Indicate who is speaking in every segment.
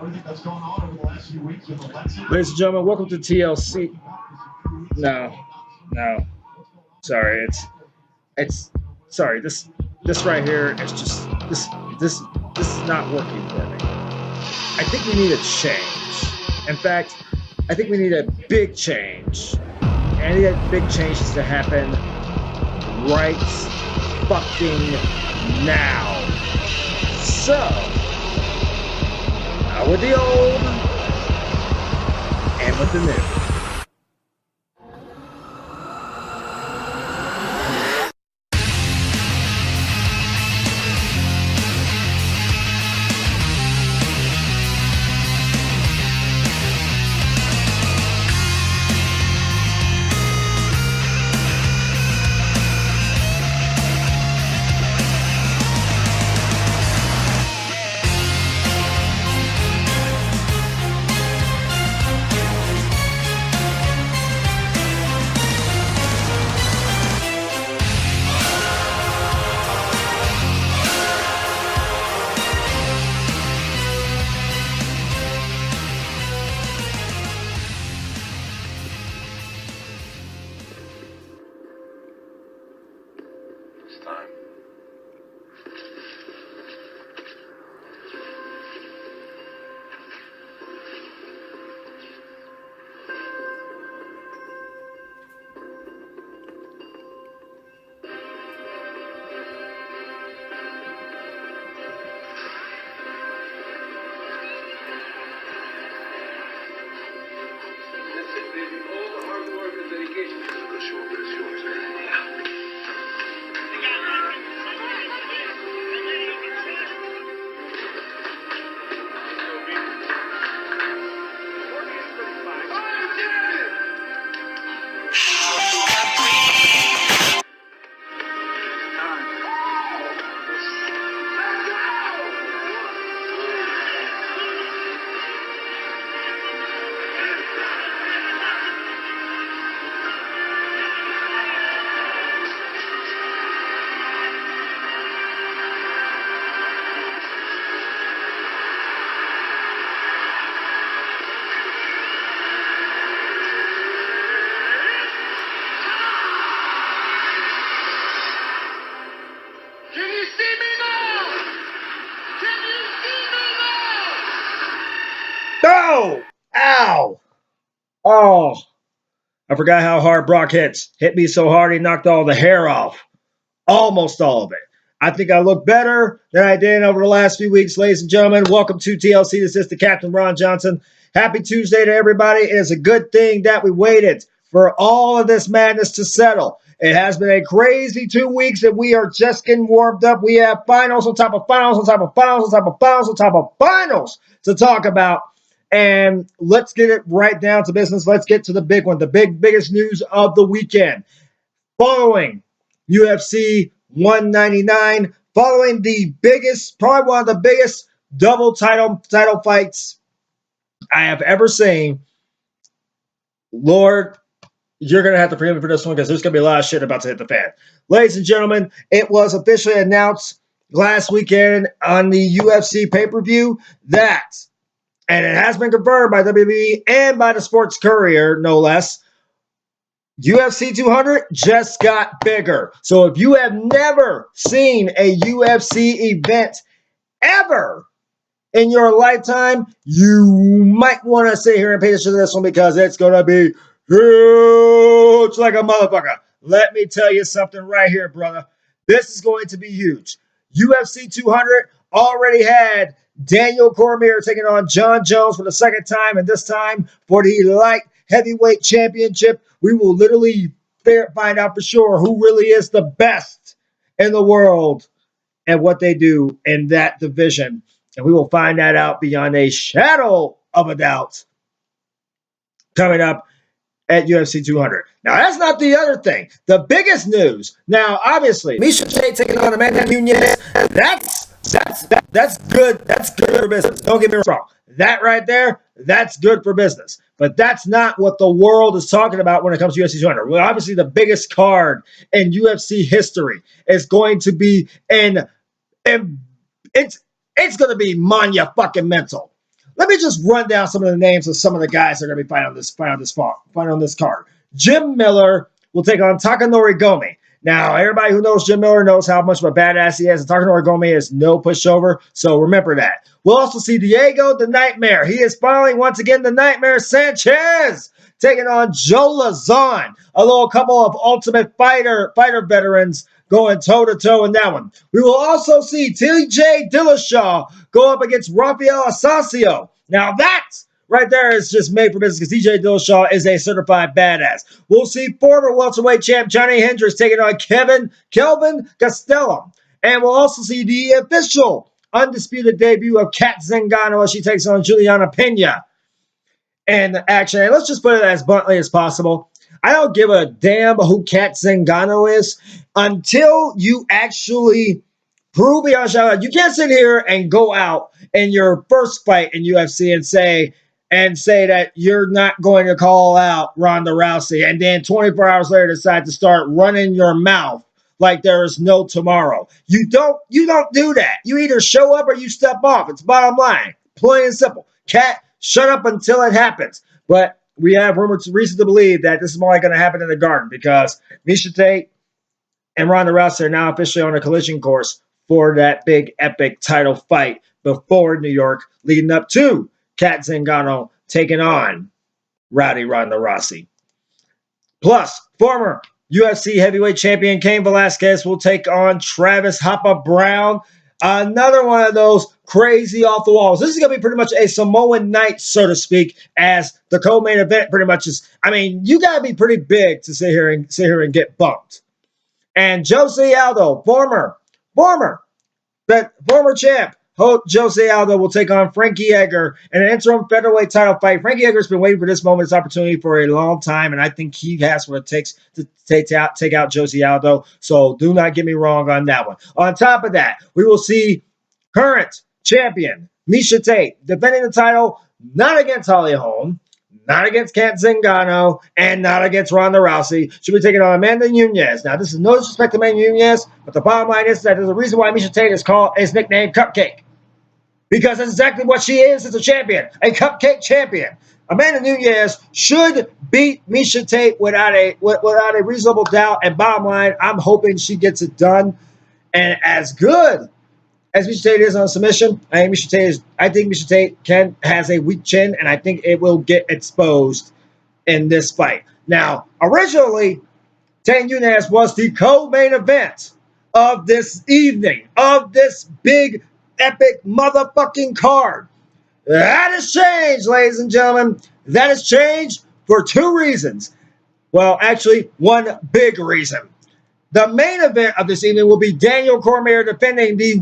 Speaker 1: Ladies and gentlemen, welcome to TLC. No, no, sorry, it's sorry. This right here is just this is not working for me. I think we need a change. In fact, I think we need a big change. And I think that big change is to happen right fucking now. So, out with the old and with the new. Oh! Ow! Oh! I forgot how hard Brock hits. Hit me so hard he knocked all the hair off. Almost all of it. I think I look better than I did over the last few weeks, ladies and gentlemen. Welcome to TLC. This is the Captain Ron Johnson. Happy Tuesday to everybody. It is a good thing that we waited for all of this madness to settle. It has been a crazy 2 weeks, and we are just getting warmed up. We have finals on top of finals on top of finals on top of finals on top of finals to talk about. And let's get it right down to business. Let's get to the big one, the biggest news of the weekend. Following UFC 199, following the biggest, probably one of the biggest double title fights I have ever seen. Lord, you're going to have to forgive me for this one because there's going to be a lot of shit about to hit the fan. Ladies and gentlemen, it was officially announced last weekend on the UFC pay-per-view that, and it has been confirmed by WWE and by the Sports Courier, no less, UFC 200 just got bigger. So if you have never seen a UFC event ever in your lifetime, you might want to sit here and pay attention to this one because it's going to be huge like a motherfucker. Let me tell you something right here, brother. This is going to be huge. UFC 200 already had Daniel Cormier taking on John Jones for the second time, and this time for the light heavyweight championship. We will literally find out for sure who really is the best in the world and what they do in that division. And we will find that out beyond a shadow of a doubt coming up at UFC 200. Now, that's not the other thing. The biggest news. Now, obviously, Misha Tate taking on Amanda Nunes. That's good. That's good for business. Don't get me wrong. That right there, that's good for business. But that's not what the world is talking about when it comes to UFC 200. Well, obviously, the biggest card in UFC history is going to be it's going to be fucking mental. Let me just run down some of the names of some of the guys that are going to be fighting on this card. Jim Miller will take on Takanori Gomi. Now, everybody who knows Jim Miller knows how much of a badass he is, and Takanori Gomi is no pushover, so remember that. We'll also see Diego the Nightmare. He is finally, once again, the Nightmare Sanchez, taking on Joe Lazon, a little couple of Ultimate Fighter veterans going toe-to-toe in that one. We will also see TJ Dillashaw go up against Rafael Asensio. Now that right there is just made for business because TJ Dillashaw is a certified badass. We'll see former welterweight champ Johnny Hendricks taking on Kelvin Gastelum. And we'll also see the official undisputed debut of Kat Zingano as she takes on Juliana Pena. And actually, let's just put it as bluntly as possible. I don't give a damn who Kat Zingano is until you actually prove beyond shadow. You can't sit here and go out in your first fight in UFC and say that you're not going to call out Ronda Rousey and then 24 hours later decide to start running your mouth like there is no tomorrow. You don't do that. You either show up or you step off. It's bottom line. Plain and simple. Kat, shut up until it happens. But we have reason to believe that this is more going to happen in the Garden because Miesha Tate and Ronda Rousey are now officially on a collision course for that big epic title fight before New York, leading up to Kat Zingano taking on Rowdy Ronda Rousey. Plus, former UFC heavyweight champion Cain Velasquez will take on Travis Hopper Brown. Another one of those crazy off the walls. This is going to be pretty much a Samoan night, so to speak, as the co-main event pretty much is. I mean, you got to be pretty big to sit here and get bumped. And Jose Aldo, former champ, Jose Aldo will take on Frankie Edgar in an interim featherweight title fight. Frankie Edgar's been waiting for this moment, this opportunity for a long time, and I think he has what it takes to take out Jose Aldo. So do not get me wrong on that one. On top of that, we will see current champion Miesha Tate defending the title, not against Holly Holm, not against Kat Zingano, and not against Ronda Rousey. She'll be taking on Amanda Nunes. Now, this is no disrespect to Amanda Nunes, but the bottom line is that there's a reason why Miesha Tate is nicknamed Cupcake. Because that's exactly what she is as a champion, a cupcake champion. Amanda Nunes should beat Miesha Tate without a reasonable doubt. And bottom line, I'm hoping she gets it done. And as good as Miesha Tate is on submission, I think Miesha Tate has a weak chin, and I think it will get exposed in this fight. Now, originally, Tane Nunes was the co-main event of this evening, of this big, epic motherfucking card. That has changed, ladies and gentlemen. That has changed for two reasons. Well, actually, one big reason. The main event of this evening will be Daniel Cormier defending the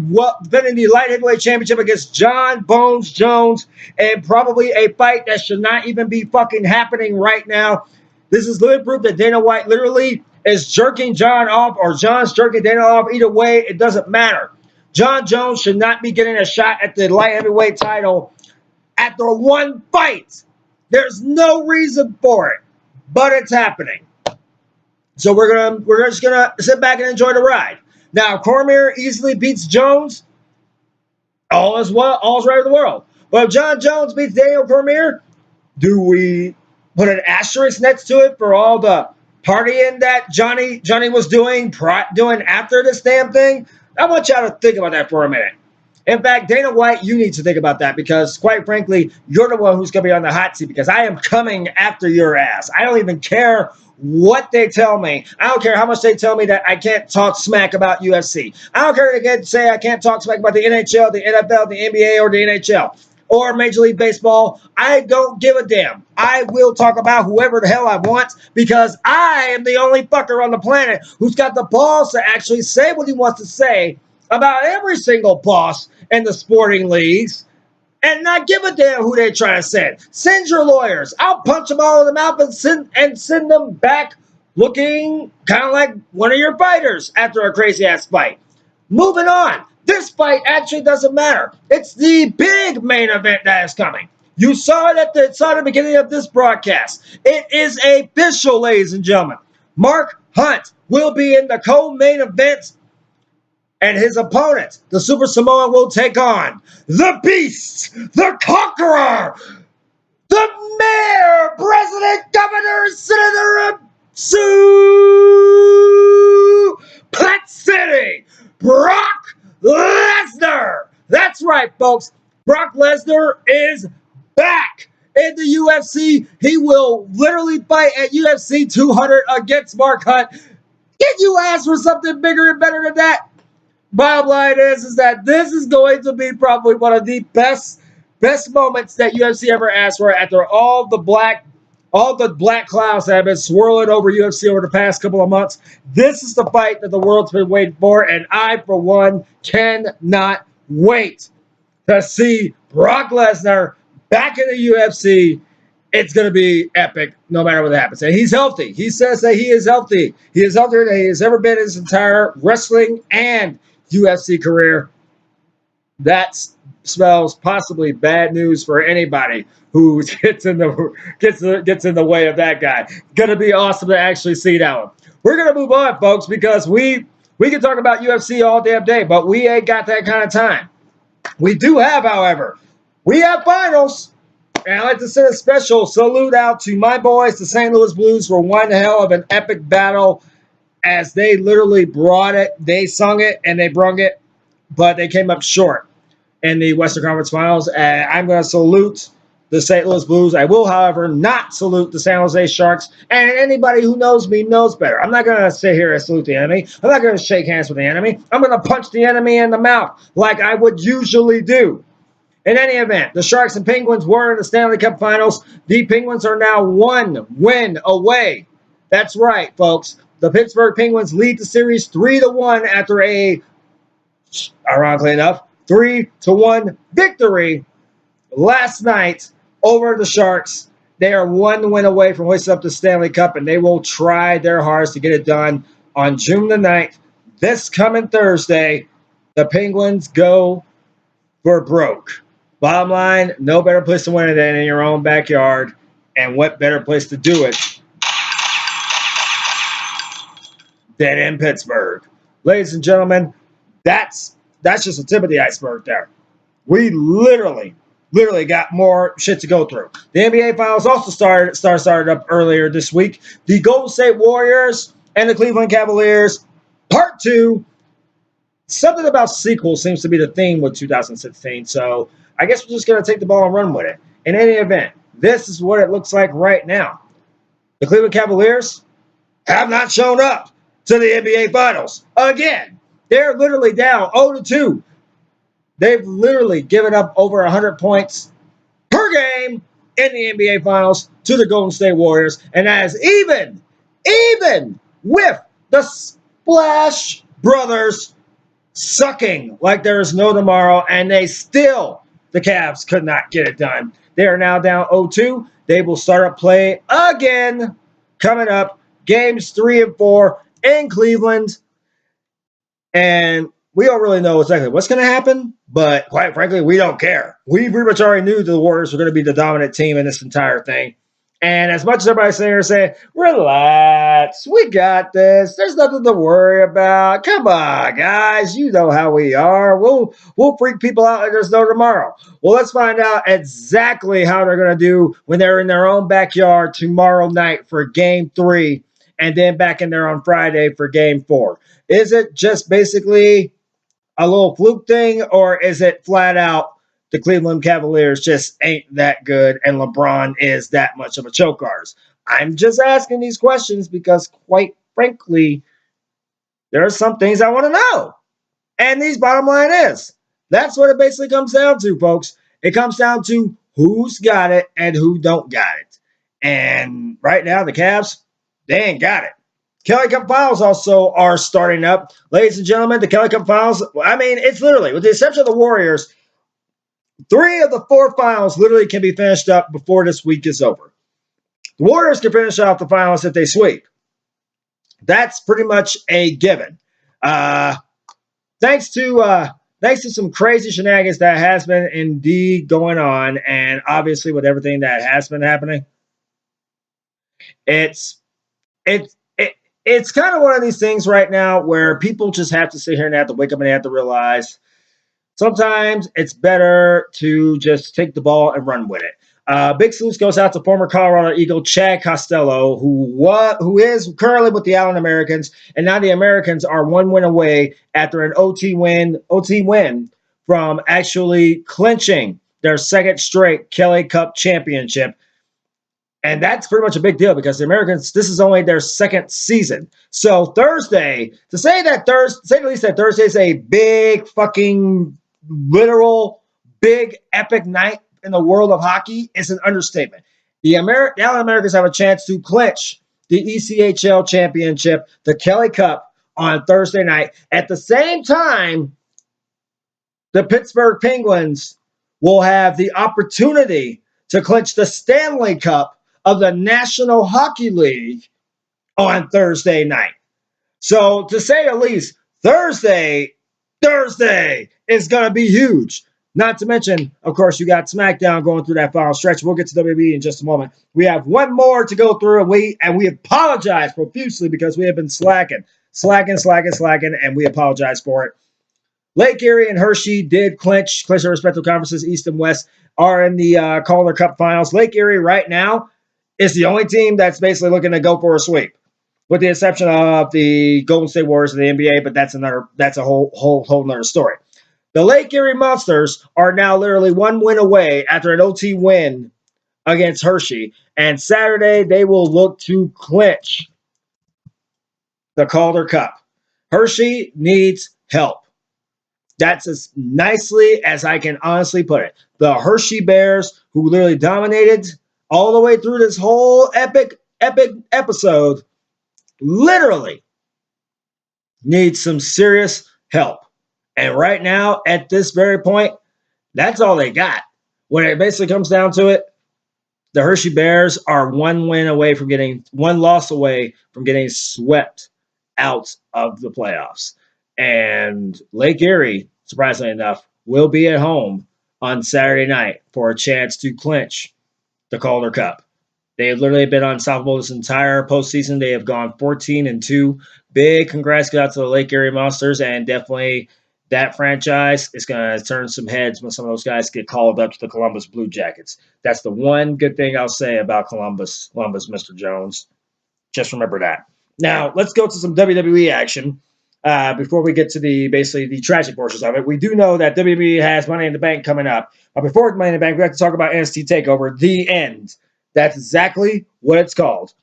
Speaker 1: light heavyweight championship against John Bones Jones, and probably a fight that should not even be fucking happening right now. This is literally proof that Dana White literally is jerking John off, or John's jerking Dana off. Either way, it doesn't matter. John Jones should not be getting a shot at the light heavyweight title after one fight. There's no reason for it, but it's happening. So we're just gonna sit back and enjoy the ride. Now, Cormier easily beats Jones. All's right in the world. But if John Jones beats Daniel Cormier, do we put an asterisk next to it for all the partying that Johnny was doing after this damn thing? I want y'all to think about that for a minute. In fact, Dana White, you need to think about that because, quite frankly, you're the one who's going to be on the hot seat because I am coming after your ass. I don't even care what they tell me. I don't care how much they tell me that I can't talk smack about UFC. I don't care if they say I can't talk smack about the NHL, the NFL, the NBA, or the NHL, or Major League Baseball. I don't give a damn. I will talk about whoever the hell I want because I am the only fucker on the planet who's got the balls to actually say what he wants to say about every single boss in the sporting leagues and not give a damn who they're trying to send. Send your lawyers. I'll punch them all in the mouth and send them back looking kind of like one of your fighters after a crazy-ass fight. Moving on. This fight actually doesn't matter. It's the big main event that is coming. You saw it at the beginning of this broadcast. It is official, ladies and gentlemen. Mark Hunt will be in the co-main event And his opponent, the Super Samoan, will take on the Beast, the Conqueror, the Mayor, President, Governor, Senator of Suplex City, Brock Lesnar. That's right, folks. Brock Lesnar is back in the UFC. He will literally fight at UFC 200 against Mark Hunt. Can you ask for something bigger and better than that? Bottom line is that this is going to be probably one of the best moments that UFC ever asked for after all the black clouds that have been swirling over UFC over the past couple of months. This is the fight that the world's been waiting for, and I, for one, cannot wait to see Brock Lesnar back in the UFC. It's going to be epic no matter what happens. And he's healthy. He says that he is healthy. He is healthier than he has ever been in his entire wrestling and UFC career. That smells possibly bad news for anybody who gets in the way of that guy. Gonna be awesome to actually see that one. We're gonna move on, folks, because we can talk about UFC all damn day, but we ain't got that kind of time. We do have, however, we have finals. And I'd like to send a special salute out to my boys, the St. Louis Blues, for one hell of an epic battle as they literally brought it. They sung it and they brung it, but they came up short in the Western Conference Finals. And I'm going to salute the St. Louis Blues. I will, however, not salute the San Jose Sharks. And anybody who knows me knows better. I'm not going to sit here and salute the enemy. I'm not going to shake hands with the enemy. I'm going to punch the enemy in the mouth like I would usually do. In any event, the Sharks and Penguins were in the Stanley Cup Finals. The Penguins are now 1 win away. That's right, folks. The Pittsburgh Penguins lead the series 3-1 after a, ironically enough, 3-1 victory last night over the Sharks. They are 1 win away from hoisting up the Stanley Cup, and they will try their hardest to get it done on June the 9th. This coming Thursday, the Penguins go for broke. Bottom line, no better place to win it than in your own backyard. And what better place to do it than in Pittsburgh? Ladies and gentlemen, that's just the tip of the iceberg there. We literally got more shit to go through. The NBA Finals also started up earlier this week. The Golden State Warriors and the Cleveland Cavaliers, Part 2. Something about sequels seems to be the theme with 2016, so I guess we're just going to take the ball and run with it. In any event, this is what it looks like right now. The Cleveland Cavaliers have not shown up to the NBA Finals. Again, they're literally down 0-2. They've literally given up over 100 points per game in the NBA Finals to the Golden State Warriors, and that is even with the Splash Brothers sucking like there is no tomorrow, and the Cavs could not get it done. They are now down 0-2. They will start up play again coming up, games 3 and 4 in Cleveland. And we don't really know exactly what's going to happen, but quite frankly, we don't care. We pretty much already knew the Warriors were going to be the dominant team in this entire thing. And as much as everybody's sitting here saying, relax, we got this. There's nothing to worry about. Come on, guys. You know how we are. We'll freak people out like there's no tomorrow. Well, let's find out exactly how they're going to do when they're in their own backyard tomorrow night for Game 3 and then back in there on Friday for Game 4. Is it just basically a little fluke thing, or is it flat out the Cleveland Cavaliers just ain't that good and LeBron is that much of a choke artist? I'm just asking these questions because, quite frankly, there are some things I want to know. And these bottom line is, that's what it basically comes down to, folks. It comes down to who's got it and who don't got it. And right now, the Cavs, they ain't got it. Kelly Cup Finals also are starting up. Ladies and gentlemen, the Kelly Cup Finals, I mean, it's literally, with the exception of the Warriors, 3 of the 4 finals literally can be finished up before this week is over. The Warriors can finish off the finals if they sweep. That's pretty much a given. Thanks to some crazy shenanigans that has been indeed going on, and obviously with everything that has been happening, it it's kind of one of these things right now where people just have to sit here and have to wake up and they have to realize sometimes it's better to just take the ball and run with it. Big salute goes out to former Colorado Eagle Chad Costello, who is currently with the Allen Americans, and now the Americans are one win away after an OT win from actually clinching their second straight Kelly Cup championship. And that's pretty much a big deal because the Americans, this is only their second season. So Thursday, to say at least that Thursday is a big fucking literal big epic night in the world of hockey is an understatement. The Allen Americans have a chance to clinch the ECHL championship, the Kelly Cup, on Thursday night. At the same time, the Pittsburgh Penguins will have the opportunity to clinch the Stanley Cup of the National Hockey League on Thursday night. So, to say the least, Thursday is going to be huge. Not to mention, of course, you got SmackDown going through that final stretch. We'll get to WWE in just a moment. We have one more to go through, and we apologize profusely because we have been slacking, and we apologize for it. Lake Erie and Hershey did clinch their respective conferences. East and West are in the Calder Cup finals. Lake Erie right now is the only team that's basically looking to go for a sweep, with the exception of the Golden State Warriors of the NBA, but that's a whole nother story. The Lake Erie Monsters are now literally one win away after an OT win against Hershey, and Saturday they will look to clinch the Calder Cup. Hershey needs help. That's as nicely as I can honestly put it. The Hershey Bears, who literally dominated all the way through this whole epic episode, literally need some serious help. And right now, at this very point, that's all they got. When it basically comes down to it, the Hershey Bears are one loss away from getting swept out of the playoffs. And Lake Erie, surprisingly enough, will be at home on Saturday night for a chance to clinch the Calder Cup. They have literally been unstoppable this entire postseason. They have gone 14-2. Big congrats out to the Lake Erie Monsters, and definitely that franchise is going to turn some heads when some of those guys get called up to the Columbus Blue Jackets. That's the one good thing I'll say about Columbus, Mr. Jones. Just remember that. Now, let's go to some WWE action. Before we get to the tragic portions of it, we do know that WWE has Money in the Bank coming up. But before Money in the Bank, we have to talk about NXT TakeOver, The End. That's exactly what it's called.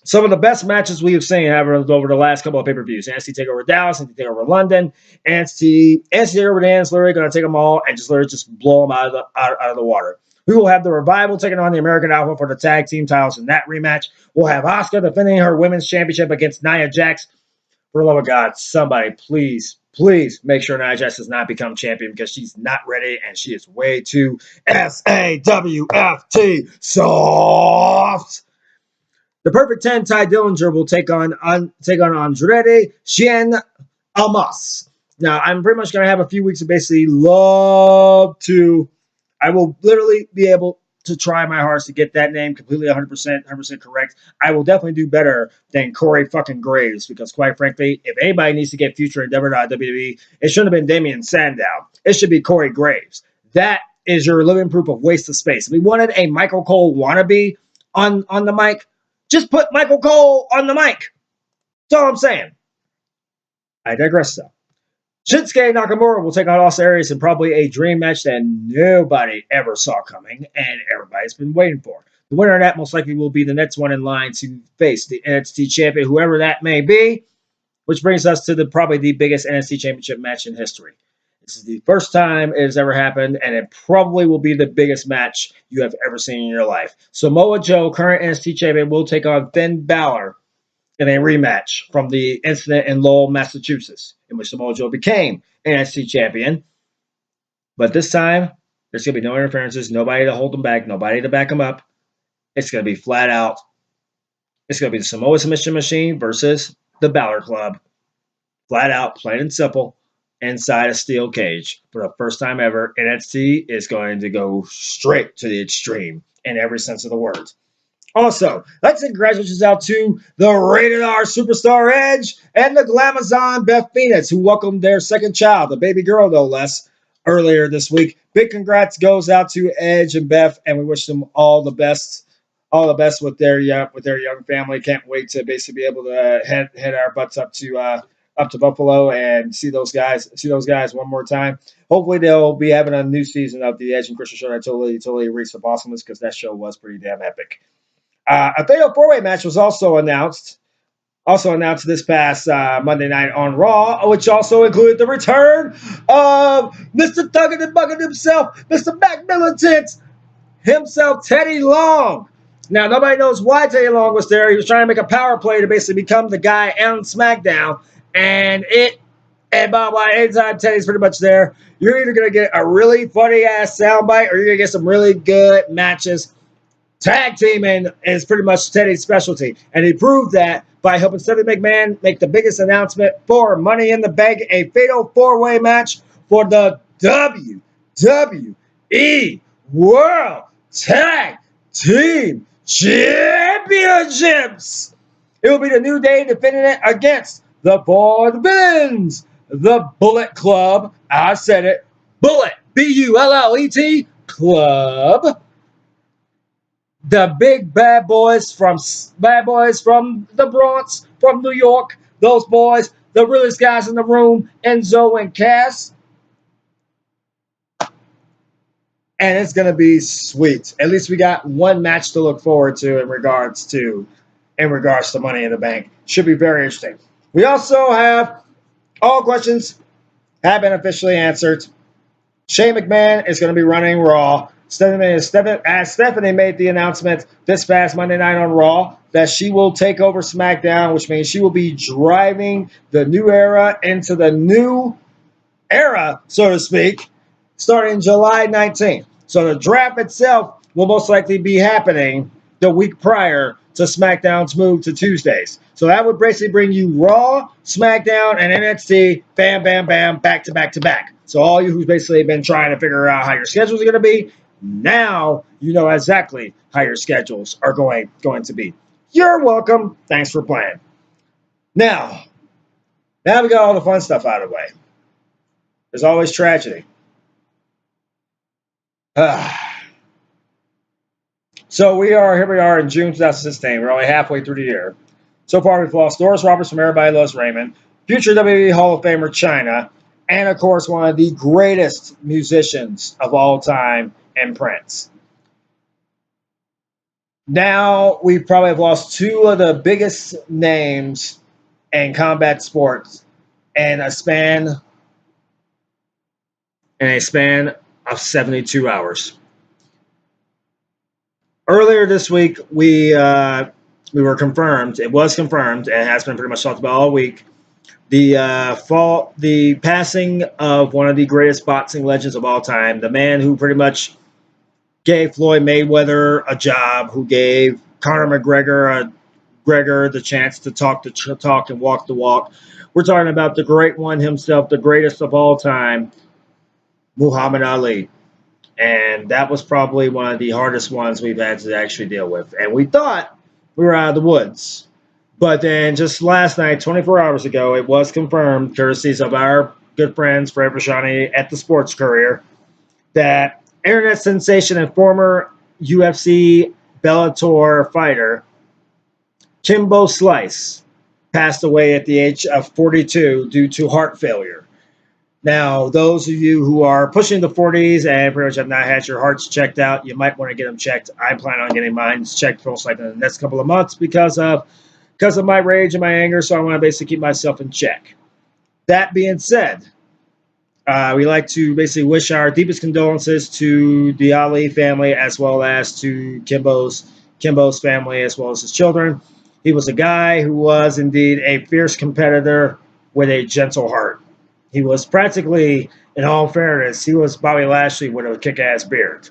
Speaker 1: Some of the best matches we have seen over the last couple of pay-per-views. NXT TakeOver Dallas, NXT TakeOver London, NXT TakeOver Dan is literally going to take them all and just blow them out of the water. We will have the Revival taking on the American Alpha for the tag team titles in that rematch. We'll have Asuka defending her women's championship against Nia Jax. For the love of God, somebody please make sure Nia Jax does not become champion because she's not ready and she is way too SAWFT soft. The Perfect 10, Ty Dillinger, will take on Andrade Cien Almas. Now, I'm pretty much going to have a few weeks of basically I will literally be able to try my hardest to get that name completely 100% correct. I will definitely do better than Corey fucking Graves because, quite frankly, if anybody needs to get future endeavor to WWE, it shouldn't have been Damian Sandow. It should be Corey Graves. That is your living proof of waste of space. If we wanted a Michael Cole wannabe on the mic, just put Michael Cole on the mic. That's all I'm saying. I digress, though. Shinsuke Nakamura will take on Austin Aries in probably a dream match that nobody ever saw coming and everybody's been waiting for. The winner of that most likely will be the next one in line to face the NXT champion, whoever that may be, which brings us to probably the biggest NXT championship match in history. This is the first time it has ever happened, and it probably will be the biggest match you have ever seen in your life. Samoa Joe, current NXT champion, will take on Finn Balor in a rematch from the incident in Lowell, Massachusetts, in which Samoa Joe became NXT champion. But this time, there's going to be no interferences, nobody to hold him back, nobody to back him up. It's going to be flat out. It's going to be the Samoa Submission Machine versus the Balor Club. Flat out, plain and simple, inside a steel cage. For the first time ever, NXT is going to go straight to the extreme in every sense of the word. Also, let's say congratulations out to the Rated R Superstar Edge and the Glamazon Beth Phoenix, who welcomed their second child, a baby girl no less, earlier this week. Big congrats goes out to Edge and Beth, and we wish them all the best with their young family. Can't wait to basically be able to head our butts up to Buffalo and see those guys one more time. Hopefully they'll be having a new season of the Edge and Christian show. I totally reached the awesomeness because that show was pretty damn epic. A fatal four-way match was also announced this past Monday night on Raw, which also included the return of Mr. Thuggin' and Buggin' himself, Mr. Mac Militant himself, Teddy Long. Now, nobody knows why Teddy Long was there. He was trying to make a power play to basically become the guy on SmackDown. And by the way, anytime Teddy's pretty much there, you're either going to get a really funny-ass soundbite or you're going to get some really good matches. Tag teaming is pretty much Teddy's specialty. And he proved that by helping Stephanie McMahon make the biggest announcement for Money in the Bank, a fatal four-way match for the WWE World Tag Team Championships. It will be the New Day defending it against the Ford Villains, the Bullet Club. I said it. Bullet, Bullet Club. The big bad boys from the Bronx, from New York. Those boys, the realest guys in the room, Enzo and Cass. And it's going to be sweet. At least we got one match to look forward to in regards to Money in the Bank. Should be very interesting. We also have all questions have been officially answered. Shane McMahon is going to be running Raw. Stephanie made the announcement this past Monday night on Raw that she will take over SmackDown, which means she will be driving the new era into the new era, so to speak, starting July 19th. So the draft itself will most likely be happening the week prior to SmackDown's move to Tuesdays. So that would basically bring you Raw, SmackDown, and NXT, bam, bam, bam, back to back to back. So all you who's basically been trying to figure out how your schedules are going to be, now you know exactly how your schedules are going to be. You're welcome. Thanks for playing. Now we got all the fun stuff out of the way. There's always tragedy. So here we are in June 2016. We're only halfway through the year. So far, we've lost Doris Roberts from Everybody Loves Raymond, future WWE Hall of Famer Chyna, and of course, one of the greatest musicians of all time, and Prince. Now we probably have lost two of the biggest names in combat sports in a span of 72 hours. Earlier this week, we were confirmed. It was confirmed, and it has been pretty much talked about all week. The passing of one of the greatest boxing legends of all time, the man who pretty much gave Floyd Mayweather a job, who gave Conor McGregor the chance to talk the talk and walk the walk. We're talking about the great one himself, the greatest of all time, Muhammad Ali. And that was probably one of the hardest ones we've had to actually deal with. And we thought we were out of the woods. But then just last night, 24 hours ago, it was confirmed, courtesy of our good friends, Fred Rashani at the Sports Courier, that internet sensation and former UFC Bellator fighter Kimbo Slice passed away at the age of 42 due to heart failure. Now, those of you who are pushing the 40s and pretty much have not had your hearts checked out, you might want to get them checked. I plan on getting mine checked most likely in the next couple of months because of my rage and my anger, so I want to basically keep myself in check. That being said, we like to basically wish our deepest condolences to the Ali family as well as to Kimbo's family as well as his children. He was a guy who was indeed a fierce competitor with a gentle heart. He was practically, in all fairness, he was Bobby Lashley with a kick-ass beard.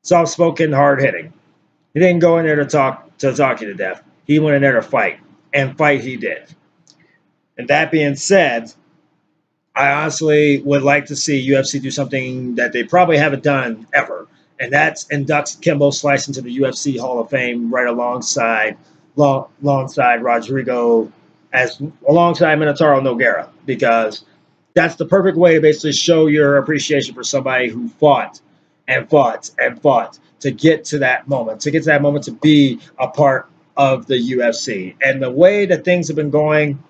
Speaker 1: Soft-spoken, hard-hitting. He didn't go in there to talk you to death. He went in there to fight, and fight he did. And that being said, I honestly would like to see UFC do something that they probably haven't done ever, and that inducts Kimbo Slice into the UFC Hall of Fame right alongside Rodrigo, as alongside Minotauro Nogueira, because that's the perfect way to basically show your appreciation for somebody who fought and fought and fought to get to that moment, to be a part of the UFC. And the way that things have been going,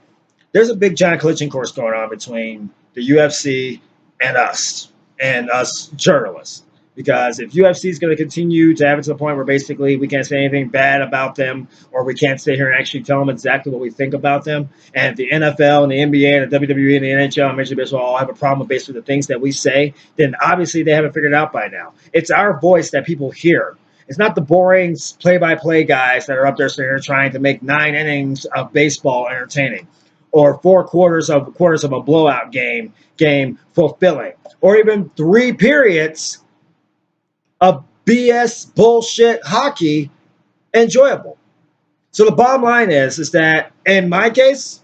Speaker 1: there's a big giant collision course going on between the UFC and us journalists. Because if UFC is going to continue to have it to the point where basically we can't say anything bad about them, or we can't sit here and actually tell them exactly what we think about them, and if the NFL and the NBA and the WWE and the NHL and Major League Baseball all have a problem with basically the things that we say, then obviously they haven't figured it out by now. It's our voice that people hear. It's not the boring play-by-play guys that are up there sitting here trying to make 9 innings of baseball entertaining, or 4 quarters of a blowout game fulfilling, or even 3 periods of BS bullshit hockey enjoyable. So the bottom line is that in my case,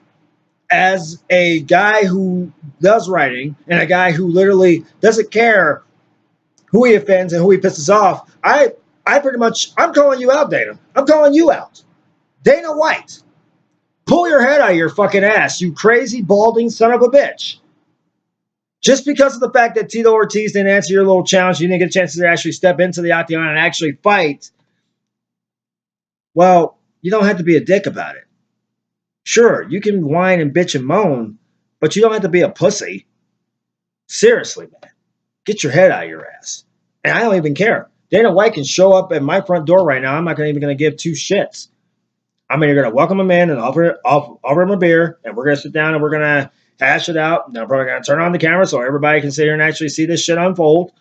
Speaker 1: as a guy who does writing and a guy who literally doesn't care who he offends and who he pisses off, I'm calling you out, Dana. I'm calling you out. Dana White, pull your head out of your fucking ass, you crazy balding son of a bitch. Just because of the fact that Tito Ortiz didn't answer your little challenge, you didn't get a chance to actually step into the octagon and actually fight, well, you don't have to be a dick about it. Sure, you can whine and bitch and moan, but you don't have to be a pussy. Seriously, man. Get your head out of your ass. And I don't even care. Dana White can show up at my front door right now. I'm not even going to give 2 shits. I'm either going to welcome him in and offer him a beer, and we're going to sit down and we're going to hash it out. And I'm probably going to turn on the camera so everybody can sit here and actually see this shit unfold.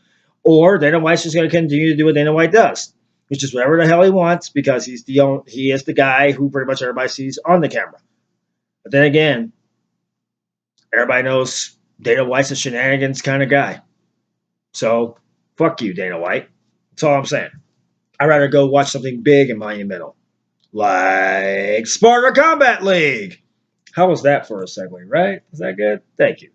Speaker 1: Or Dana White's just going to continue to do what Dana White does, which is whatever the hell he wants, because he is the guy who pretty much everybody sees on the camera. But then again, everybody knows Dana White's a shenanigans kind of guy. So fuck you, Dana White. That's all I'm saying. I'd rather go watch something big and monumental, like Sparta Combat League. How was that for a segue, right? Is that good? Thank you.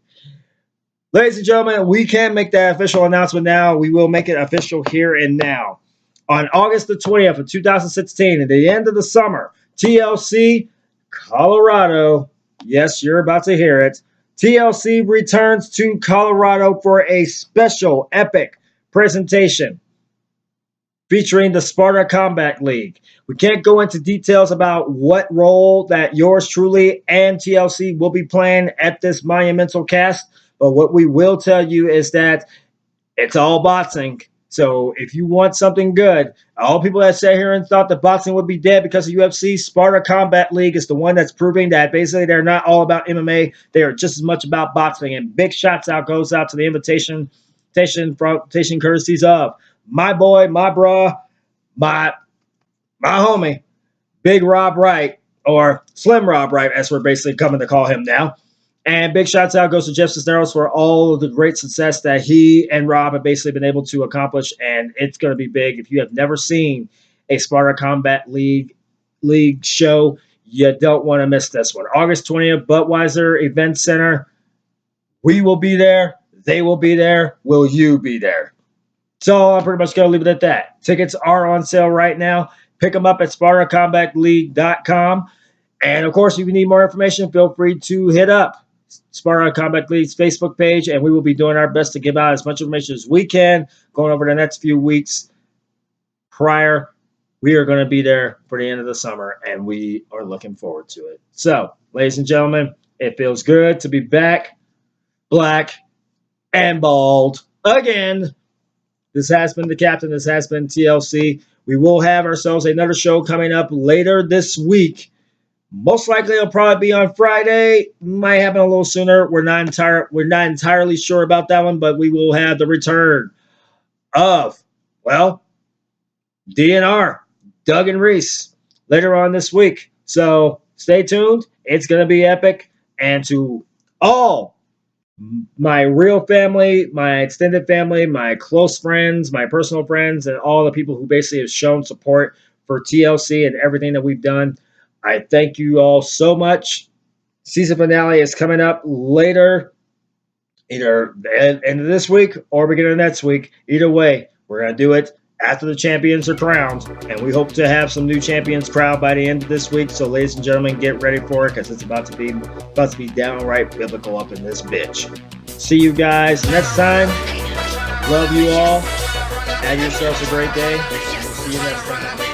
Speaker 1: Ladies and gentlemen, we can make that official announcement now. We will make it official here and now. On August the 20th of 2016, at the end of the summer, TLC Colorado, yes, you're about to hear it, TLC returns to Colorado for a special epic presentation featuring the Sparta Combat League. We can't go into details about what role that yours truly and TLC will be playing at this monumental cast, but what we will tell you is that it's all boxing. So if you want something good, all people that sat here and thought that boxing would be dead because of UFC, Sparta Combat League is the one that's proving that basically they're not all about MMA. They are just as much about boxing. And big shots out goes out to the invitation courtesies of my boy, my bra, my homie, Big Rob Wright, or Slim Rob Wright, as we're basically coming to call him now. And big shouts out goes to Jeff Cisneros for all of the great success that he and Rob have basically been able to accomplish. And it's going to be big. If you have never seen a Sparta Combat League show, you don't want to miss this one. August 20th, Budweiser Event Center. We will be there. They will be there. Will you be there? So I'm pretty much going to leave it at that. Tickets are on sale right now. Pick them up at SpartaCombatLeague.com. And, of course, if you need more information, feel free to hit up Sparta Combat League's Facebook page, and we will be doing our best to give out as much information as we can going over the next few weeks prior. We are going to be there for the end of the summer, and we are looking forward to it. So, ladies and gentlemen, it feels good to be back, black, and bald again. This has been the Captain. This has been TLC. We will have ourselves another show coming up later this week. Most likely it'll probably be on Friday. Might happen a little sooner. We're not entirely sure about that one, but we will have the return of, well, DNR, Doug and Reese, later on this week. So stay tuned. It's going to be epic. And to all my real family, my extended family, my close friends, my personal friends, and all the people who basically have shown support for TLC and everything that we've done, I thank you all so much. Season finale is coming up later, either the end of this week or beginning of next week. Either way, We're going to do it after the champions are crowned, and we hope to have some new champions crowned by the end of this week. So, ladies and gentlemen, get ready for it because it's about to be downright biblical up in this bitch. See you guys next time. Love you all. Have yourselves a great day. We'll see you next time.